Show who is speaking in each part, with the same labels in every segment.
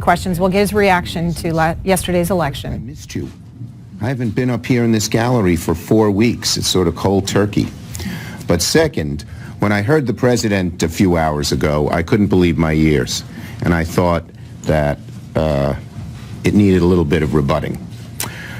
Speaker 1: questions. We'll get his reaction to yesterday's
Speaker 2: I
Speaker 1: election.
Speaker 2: missed you. I haven't been up here in this gallery for 4 weeks. It's sort of cold turkey. But second, when I heard the president a few hours ago, I couldn't believe my ears. And I thought that it needed a little bit of rebutting.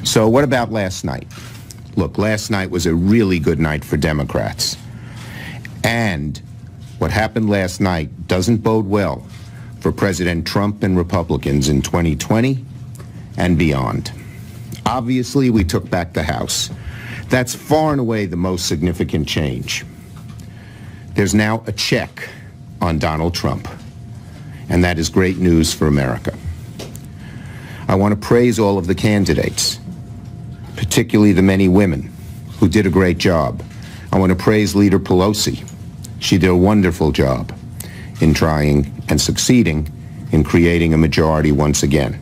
Speaker 2: So what about last night? Look, last night was a really good night for Democrats. And what happened last night doesn't bode well for President Trump and Republicans in 2020 and beyond. Obviously, we took back the House. That's far and away the most significant change. There's now a check on Donald Trump, and that is great news for America. I want to praise all of the candidates, particularly the many women who did a great job. I want to praise Leader Pelosi. She did a wonderful job in trying and succeeding in creating a majority once again.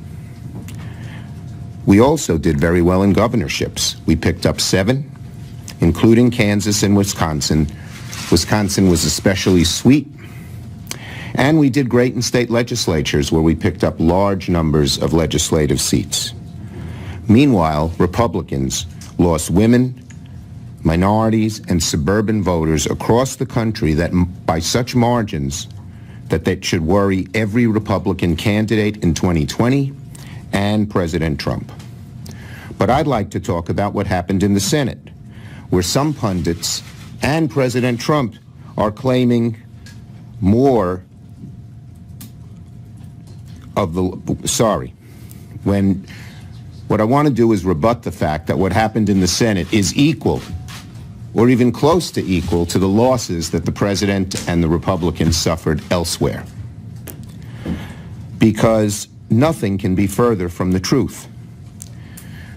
Speaker 2: We also did very well in governorships. We picked up 7, including Kansas and Wisconsin. Wisconsin was especially sweet. And we did great in state legislatures where we picked up large numbers of legislative seats. Meanwhile, Republicans lost women, minorities, and suburban voters across the country that by such margins that they should worry every Republican candidate in 2020 and President Trump. But I'd like to talk about what happened in the Senate, where some pundits and President Trump are claiming more of the, what I want to do is rebut the fact that what happened in the Senate is equal or even close to equal to the losses that the president and the Republicans suffered elsewhere. Because nothing can be further from the truth.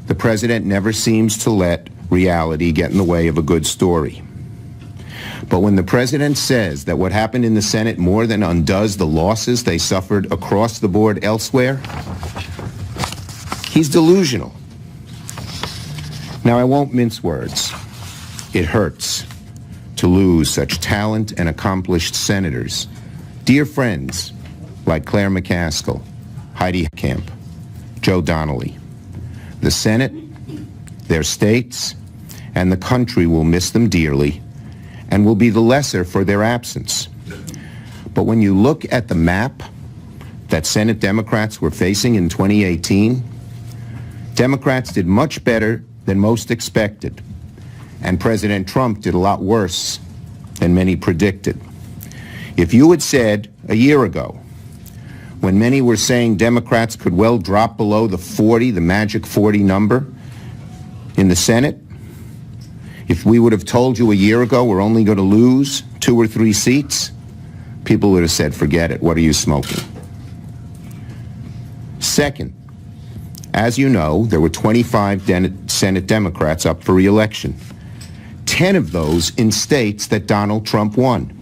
Speaker 2: The president never seems to let reality get in the way of a good story. But when the president says that what happened in the Senate more than undoes the losses they suffered across the board elsewhere, he's delusional. Now, I won't mince words. It hurts to lose such talent and accomplished senators, dear friends like Claire McCaskill, Heidi Camp, Joe Donnelly. The Senate, their states, and the country will miss them dearly and will be the lesser for their absence. But when you look at the map that Senate Democrats were facing in 2018, Democrats did much better than most expected, and President Trump did a lot worse than many predicted. If you had said a year ago, when many were saying Democrats could well drop below the magic 40 number in the Senate, if we would have told you a year ago we're only going to lose 2 or 3 seats, people would have said, forget it, what are you smoking? Second, as you know, there were 25 Senate Democrats up for re-election. 10 of those in states that Donald Trump won.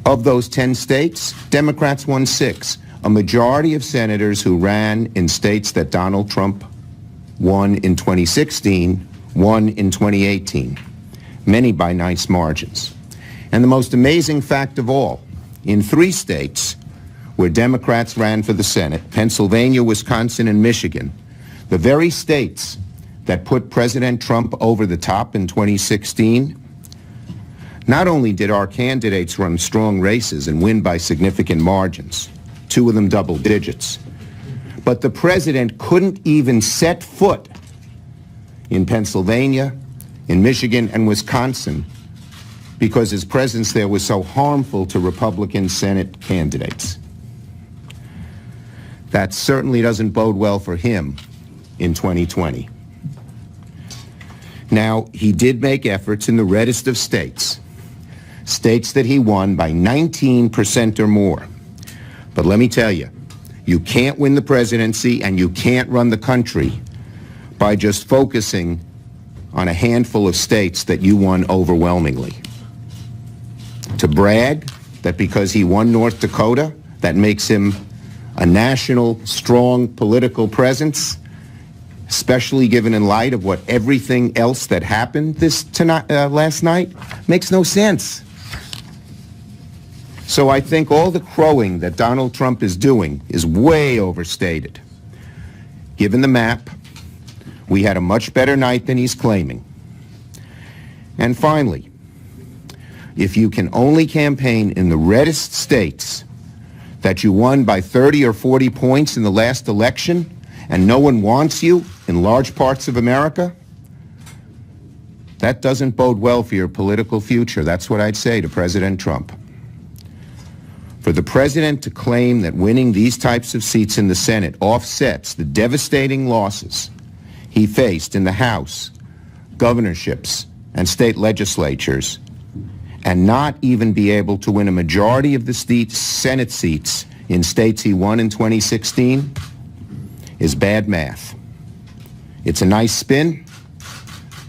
Speaker 2: Of those 10 states, Democrats won 6. A majority of senators who ran in states that Donald Trump won in 2016 won in 2018, many by nice margins. And the most amazing fact of all, in 3 states where Democrats ran for the Senate, Pennsylvania, Wisconsin, and Michigan, the very states that put President Trump over the top in 2016, not only did our candidates run strong races and win by significant margins, 2 of them double digits, but the president couldn't even set foot in Pennsylvania, in Michigan, and Wisconsin because his presence there was so harmful to Republican Senate candidates. That certainly doesn't bode well for him in 2020. Now, he did make efforts in the reddest of states, states that he won by 19% or more. But let me tell you, you can't win the presidency and you can't run the country by just focusing on a handful of states that you won overwhelmingly. To brag that because he won North Dakota, that makes him a national, strong political presence, especially given in light of what everything else that happened last night, makes no sense. So I think all the crowing that Donald Trump is doing is way overstated. Given the map, we had a much better night than he's claiming. And finally, if you can only campaign in the reddest states that you won by 30 or 40 points in the last election, and no one wants you in large parts of America, that doesn't bode well for your political future. That's what I'd say to President Trump. For the president to claim that winning these types of seats in the Senate offsets the devastating losses he faced in the House, governorships, and state legislatures, and not even be able to win a majority of the Senate seats in states he won in 2016 is bad math. It's a nice spin.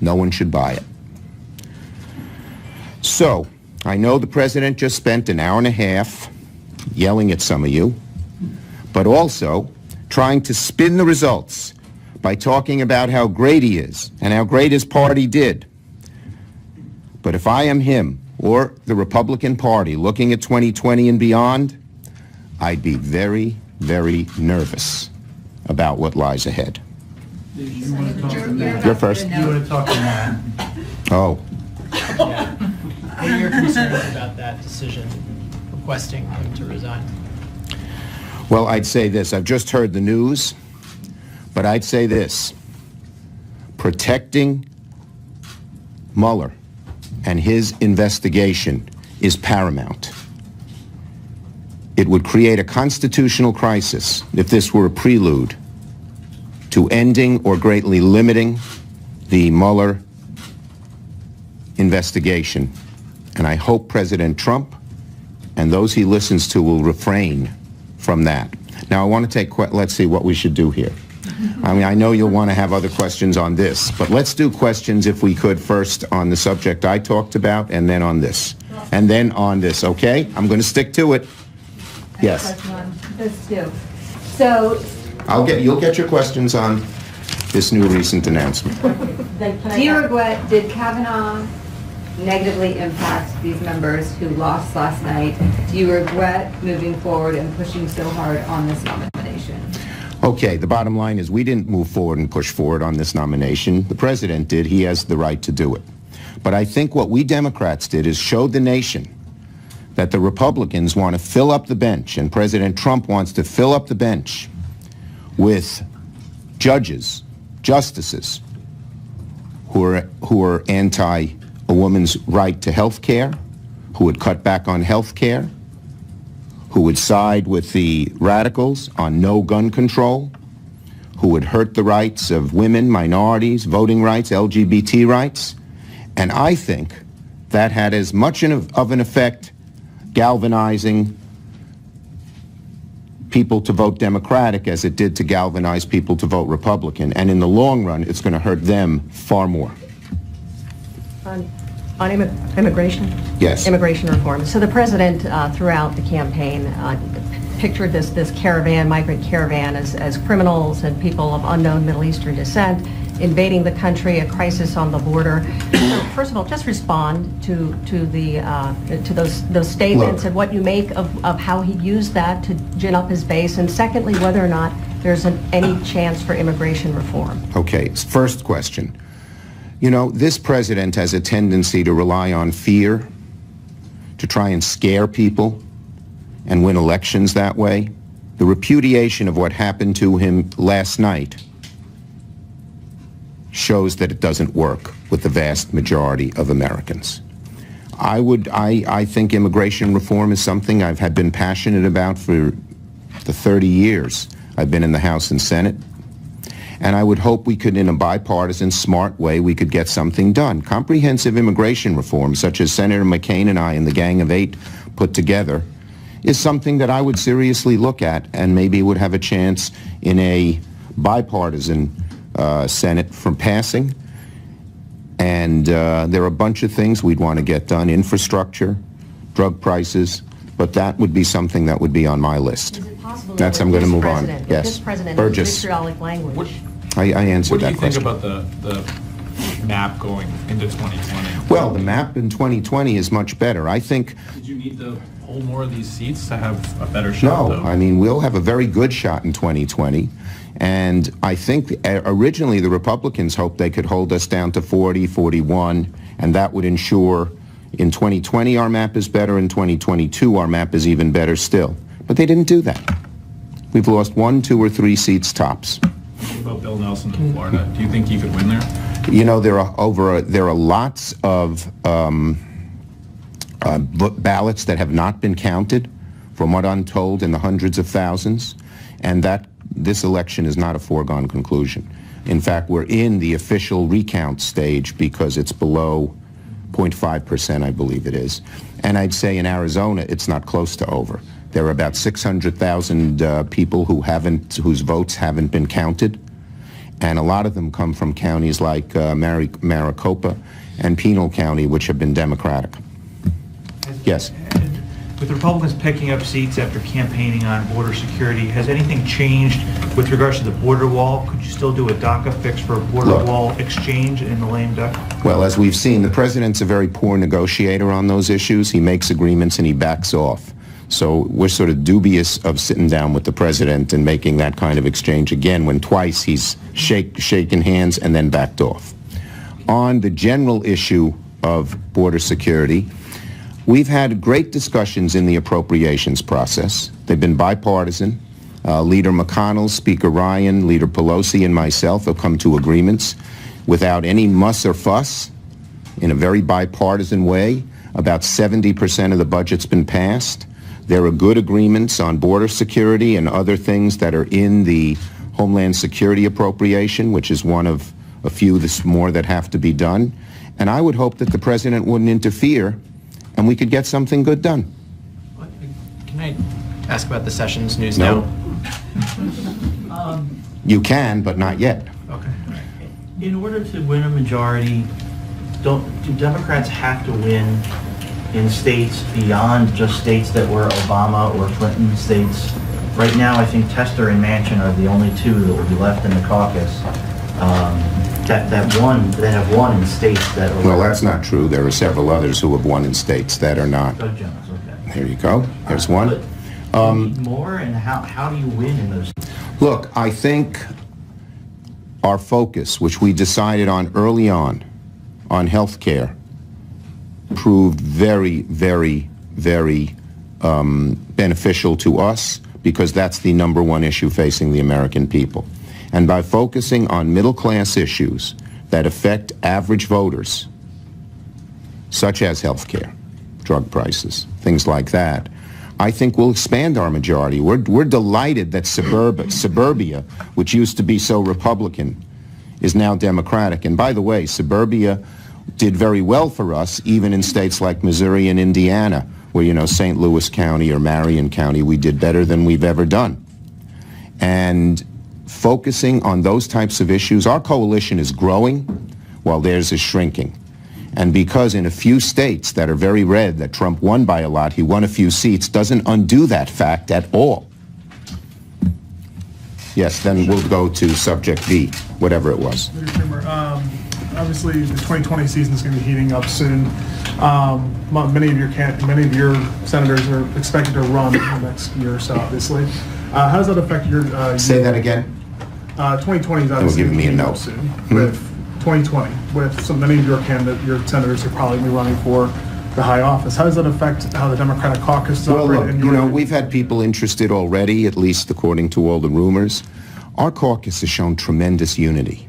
Speaker 2: No one should buy it. So, I know the president just spent an hour and a half yelling at some of you, but also trying to spin the results by talking about how great he is and how great his party did. But if I am him or the Republican Party looking at 2020 and beyond, I'd be very, very nervous about what lies ahead.
Speaker 3: You want to talk to Matt?
Speaker 2: You're first.
Speaker 3: You want to talk to Matt?
Speaker 2: Oh.
Speaker 4: Yeah. What are your concerns about that decision, requesting him to resign?
Speaker 2: Well, I'd say this. I've just heard the news, but I'd say this. Protecting Mueller and his investigation is paramount. It would create a constitutional crisis if this were a prelude to ending or greatly limiting the Mueller investigation. And I hope President Trump and those he listens to will refrain from that. Now, I want to let's see what we should do here. I mean, I know you'll want to have other questions on this, but let's do questions, if we could, first on the subject I talked about, and then on this. And then on this, okay? I'm going to stick to it. Yes.
Speaker 5: This too. So,
Speaker 2: You'll get your questions on this new recent announcement.
Speaker 5: do you regret, did Kavanaugh negatively impact these members who lost last night? Do you regret moving forward and pushing so hard on this nomination?
Speaker 2: Okay, the bottom line is we didn't move forward and push forward on this nomination. The president did. He has the right to do it. But I think what we Democrats did is showed the nation that the Republicans want to fill up the bench, and President Trump wants to fill up the bench with judges, justices who are anti a woman's right to health care, who would cut back on health care, who would side with the radicals on no gun control, who would hurt the rights of women, minorities, voting rights, LGBT rights. And I think that had as much of an effect galvanizing people to vote Democratic as it did to galvanize people to vote Republican. And in the long run, it's going to hurt them far more.
Speaker 6: On immigration?
Speaker 2: Yes.
Speaker 6: Immigration reform. So the president, throughout the campaign, pictured this caravan, migrant caravan, as criminals and people of unknown Middle Eastern descent invading the country, a crisis on the border. So first of all, just respond to those statements.
Speaker 2: Look.
Speaker 6: And what you make of how he used that to gin up his base, and secondly, whether or not there's any chance for immigration reform.
Speaker 2: Okay, first question. You know, this president has a tendency to rely on fear, to try and scare people and win elections that way. The repudiation of what happened to him last night shows that it doesn't work with the vast majority of Americans. I think immigration reform is something I've been passionate about for the 30 years I've been in the House and Senate. And I would hope we could, in a bipartisan, smart way, we could get something done. Comprehensive immigration reform, such as Senator McCain and I and the Gang of Eight put together, is something that I would seriously look at and maybe would have a chance in a bipartisan Senate from passing. And there are a bunch of things we'd want to get done, infrastructure, drug prices, but that would be something that would be on my list.
Speaker 6: Is it possible
Speaker 2: That's,
Speaker 6: that
Speaker 2: I'm going to
Speaker 6: this
Speaker 2: move on.
Speaker 6: president,
Speaker 2: Yes.
Speaker 6: this president
Speaker 2: Burgess.
Speaker 6: uses vitriolic language?
Speaker 2: I answered
Speaker 7: What do
Speaker 2: that
Speaker 7: you think
Speaker 2: question.
Speaker 7: about the map going into 2020?
Speaker 2: Well, the map in 2020 is much better. I think
Speaker 7: Did you need the hold more of these seats to have a better shot,
Speaker 2: No,
Speaker 7: though?
Speaker 2: I mean, we'll have a very good shot in 2020. And I think originally the Republicans hoped they could hold us down to 40, 41, and that would ensure in 2020 our map is better, in 2022 our map is even better still. But they didn't do that. We've lost 1, 2, or 3 seats tops.
Speaker 7: What about Bill Nelson in Florida? Do you think he could win there?
Speaker 2: You know, there are lots of ballots that have not been counted, from what I'm told, in the hundreds of thousands, and that this election is not a foregone conclusion. In fact, we're in the official recount stage because it's below 0.5%, I believe it is. And I'd say in Arizona, it's not close to over. There are about 600,000 people whose votes haven't been counted, and a lot of them come from counties like Maricopa and Pinal County, which have been Democratic. Yes.
Speaker 8: With the Republicans picking up seats after campaigning on border security, has anything changed with regards to the border wall? Could you still do a DACA fix for a border wall exchange in the lame duck?
Speaker 2: Well, as we've seen, the president's a very poor negotiator on those issues. He makes agreements and he backs off. So we're sort of dubious of sitting down with the president and making that kind of exchange again when twice he's shaken hands and then backed off. On the general issue of border security, we've had great discussions in the appropriations process. They've been bipartisan. Leader McConnell, Speaker Ryan, Leader Pelosi, and myself have come to agreements without any muss or fuss, in a very bipartisan way. About 70% of the budget's been passed. There are good agreements on border security and other things that are in the Homeland Security appropriation, which is one of a few more that have to be done. And I would hope that the president wouldn't interfere and we could get something good done.
Speaker 4: Can I ask about the Sessions news
Speaker 2: No.
Speaker 4: now?
Speaker 2: You can, but not yet.
Speaker 4: Okay.
Speaker 9: In order to win a majority, do Democrats have to win in states beyond just states that were Obama or Clinton states? Right now, I think Tester and Manchin are the only two that will be left in the caucus that have won in states that are...
Speaker 2: Well, that's not true. There are several others who have won in states that are not.
Speaker 9: Doug Jones, okay.
Speaker 2: There you go. There's one.
Speaker 9: But you need more, and how do you win in those?
Speaker 2: Look, I think our focus, which we decided on early on health care, proved very, very, very beneficial to us because that's the number one issue facing the American people. And by focusing on middle-class issues that affect average voters, such as health care, drug prices, things like that, I think we'll expand our majority. We're delighted that suburbia, which used to be so Republican, is now Democratic. And by the way, suburbia did very well for us, even in states like Missouri and Indiana, where, you know, St. Louis County or Marion County, we did better than we've ever done. And focusing on those types of issues, our coalition is growing while theirs is shrinking. And because in a few states that are very red, that Trump won by a lot, he won a few seats, doesn't undo that fact at all. Yes, then we'll go to subject B, whatever it was.
Speaker 10: Senator Schumer, obviously the 2020 season is going to be heating up soon. Many of your senators are expected to run in the next year or so, obviously. How does that affect your...
Speaker 2: Say that again?
Speaker 10: 2020 is obviously
Speaker 2: giving me a
Speaker 10: heating
Speaker 2: note.
Speaker 10: up soon. With 2020, with so many of your senators are probably going to be running for the high office. How does that affect how the Democratic caucus is
Speaker 2: Well,
Speaker 10: operating?
Speaker 2: look, you know, we've had people interested already, at least according to all the rumors. Our caucus has shown tremendous unity.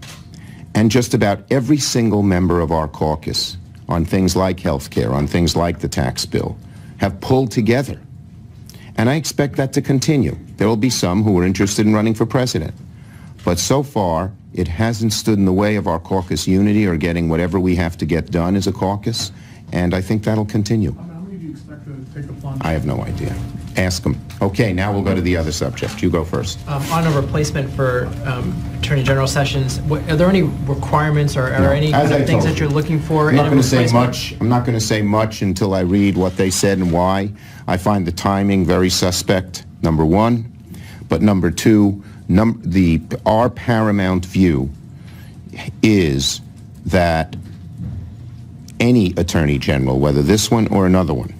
Speaker 2: And just about every single member of our caucus on things like health care, on things like the tax bill, have pulled together. And I expect that to continue. There will be some who are interested in running for president. But so far, it hasn't stood in the way of our caucus unity or getting whatever we have to get done as a caucus. And I think that'll continue.
Speaker 10: How many do you expect to take the plunge?
Speaker 2: I have no idea. Ask them. Okay, now we'll go to the other subject. You go first.
Speaker 4: On a replacement for Attorney General Sessions, are there any requirements or any
Speaker 2: As
Speaker 4: kind
Speaker 2: I
Speaker 4: of things
Speaker 2: told
Speaker 4: that you're
Speaker 2: you,
Speaker 4: looking for
Speaker 2: I'm
Speaker 4: in
Speaker 2: not
Speaker 4: a
Speaker 2: going to say
Speaker 4: replacement?
Speaker 2: much. I'm not going to say much until I read what they said and why. I find the timing very suspect, number one. But number two, our paramount view is that any attorney general, whether this one or another one,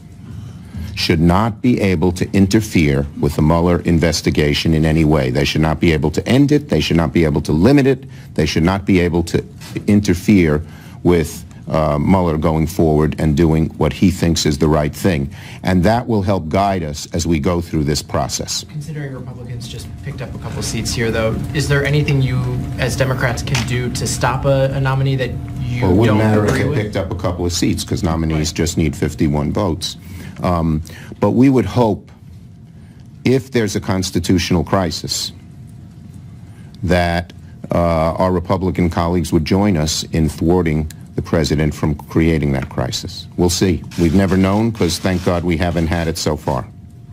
Speaker 2: should not be able to interfere with the Mueller investigation in any way. They should not be able to end it. They should not be able to limit it. They should not be able to interfere with Mueller going forward and doing what he thinks is the right thing. And that will help guide us as we go through this process.
Speaker 4: Considering Republicans just picked up a couple seats here, though, is there anything you, as Democrats, can do to stop a nominee that you
Speaker 2: Well, it wouldn't
Speaker 4: don't
Speaker 2: matter if
Speaker 4: agree
Speaker 2: they
Speaker 4: with?
Speaker 2: picked up a couple of seats, because nominees just need 51 votes. But we would hope, if there's a constitutional crisis, that our Republican colleagues would join us in thwarting the president from creating that crisis. We'll see. We've never known, because thank God we haven't had it so far.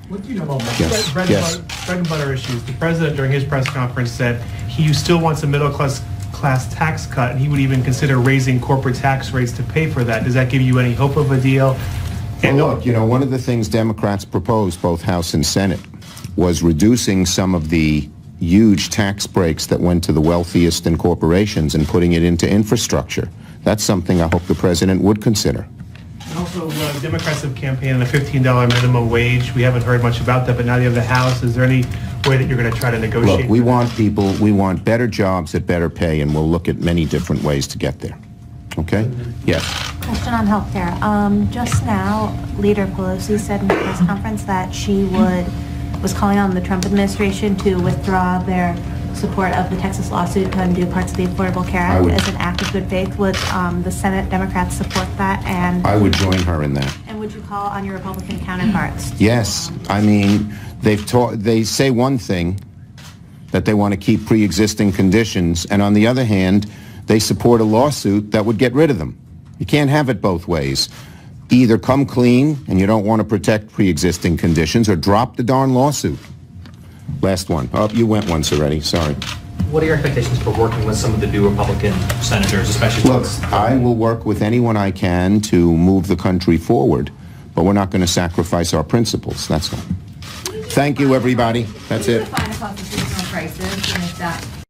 Speaker 11: What do you know about
Speaker 2: Yes,
Speaker 11: bread,
Speaker 2: yes.
Speaker 11: bread and butter issues? The president, during his press conference, said he still wants a middle-class tax cut, and he would even consider raising corporate tax rates to pay for that. Does that give you any hope of a deal? And
Speaker 2: Well, look, you know, one of the things Democrats proposed, both House and Senate, was reducing some of the huge tax breaks that went to the wealthiest in corporations and putting it into infrastructure. That's something I hope the president would consider.
Speaker 11: also, Democrats have campaigned on a $15 minimum wage. We haven't heard much about that, but now you have the House. Is there any way that you're going to try to negotiate?
Speaker 2: Look, we want better jobs at better pay, and we'll look at many different ways to get there. Okay? Yes.
Speaker 12: Question on healthcare. Just now, Leader Pelosi said in the press conference that she was calling on the Trump administration to withdraw their support of the Texas lawsuit to undo parts of the Affordable Care Act as an act of good faith. Would the Senate Democrats support that? And
Speaker 2: I would join her in that.
Speaker 12: And would you call on your Republican counterparts?
Speaker 2: Yes. I mean, they say one thing, that they want to keep pre-existing conditions, and on the other hand, they support a lawsuit that would get rid of them. You can't have it both ways. Either come clean and you don't want to protect pre-existing conditions, or drop the darn lawsuit. Last one. Oh, you went once already. Sorry.
Speaker 13: What are your expectations for working with some of the new Republican senators, especially?
Speaker 2: Look, I will work with anyone I can to move the country forward, but we're not going to sacrifice our principles. That's all. Thank you, everybody. That's it.
Speaker 5: Define a constitutional crisis, and if that